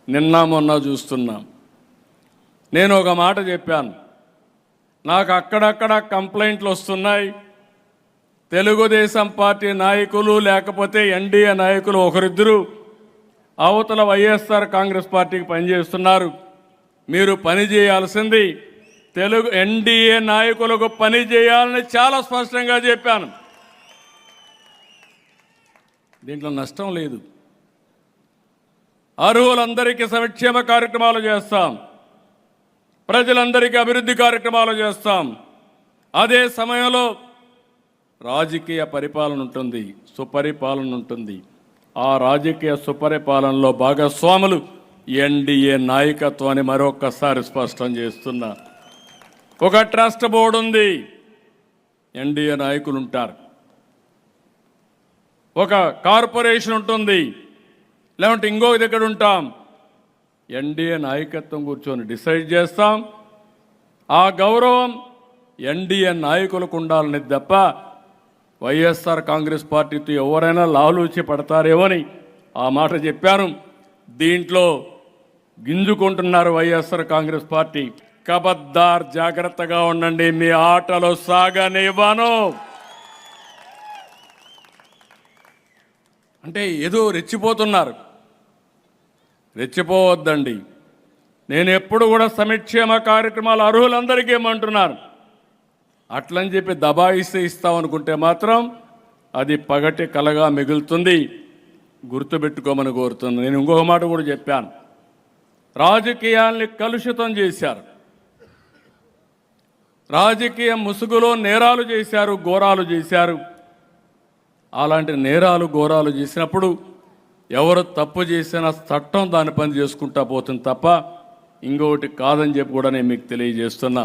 నిన్న మొన్న చూస్తున్నాం. నేను ఒక మాట చెప్పాను, నాకు అక్కడక్కడ కంప్లైంట్లు వస్తున్నాయి. తెలుగుదేశం పార్టీ నాయకులు లేకపోతే ఎన్డీఏ నాయకులు ఒకరిద్దరు అవతల వైఎస్ఆర్ కాంగ్రెస్ పార్టీకి పనిచేస్తున్నారు. మీరు పని చేయాల్సింది తెలుగు ఎన్డీఏ నాయకులకు పని చేయాలని చాలా స్పష్టంగా చెప్పాను. దీంట్లో నష్టం లేదు. అర్హులందరికీ సంక్షేమ కార్యక్రమాలు చేస్తాం, ప్రజలందరికీ అభివృద్ధి కార్యక్రమాలు చేస్తాం. అదే సమయంలో రాజకీయ పరిపాలన ఉంటుంది, సుపరిపాలన ఉంటుంది. ఆ రాజకీయ సుపరిపాలనలో భాగస్వాములు ఎన్డీఏ నాయకత్వాన్ని మరొక్కసారి స్పష్టం చేస్తున్నా. ఒక ట్రస్ట్ బోర్డు ఉంది, ఎన్డీఏ నాయకులు ఉంటారు. ఒక కార్పొరేషన్ ఉంటుంది, లేదంటే ఇంకో దగ్గర ఉంటాం. ఎన్డీఏ నాయకత్వం కూర్చొని డిసైడ్ చేస్తాం. ఆ గౌరవం ఎన్డీఏ నాయకులకు ఉండాలని తప్ప వైఎస్ఆర్ కాంగ్రెస్ పార్టీతో ఎవరైనా లాలూచి పడతారేమని ఆ మాట చెప్పాను. దీంట్లో గింజుకుంటున్నారు వైఎస్ఆర్ కాంగ్రెస్ పార్టీ. కబద్దార్, జాగ్రత్తగా ఉండండి, మీ ఆటలు సాగనివ్వను. అంటే ఏదో రెచ్చిపోతున్నారు. రెచ్చిపోవద్దండి. నేను ఎప్పుడు కూడా సంక్షేమ కార్యక్రమాలు అర్హులందరికీ ఏమంటున్నాను. అట్లని చెప్పి దబాయిస్తే ఇస్తామనుకుంటే మాత్రం అది పగటి కలగా మిగులుతుంది. గుర్తుపెట్టుకోమని కోరుతున్నాను. నేను ఇంకొక మాట కూడా చెప్పాను, రాజకీయాల్ని కలుషితం చేశారు, రాజకీయ ముసుగులో నేరాలు చేశారు, ఘోరాలు చేశారు. అలాంటి నేరాలు ఘోరాలు చేసినప్పుడు ఎవరు తప్పు చేసినా చట్టం దాని పని చేసుకుంటా పోతుంది తప్ప ఇంకొకటి కాదని చెప్పి కూడా నేను మీకు తెలియజేస్తున్నా.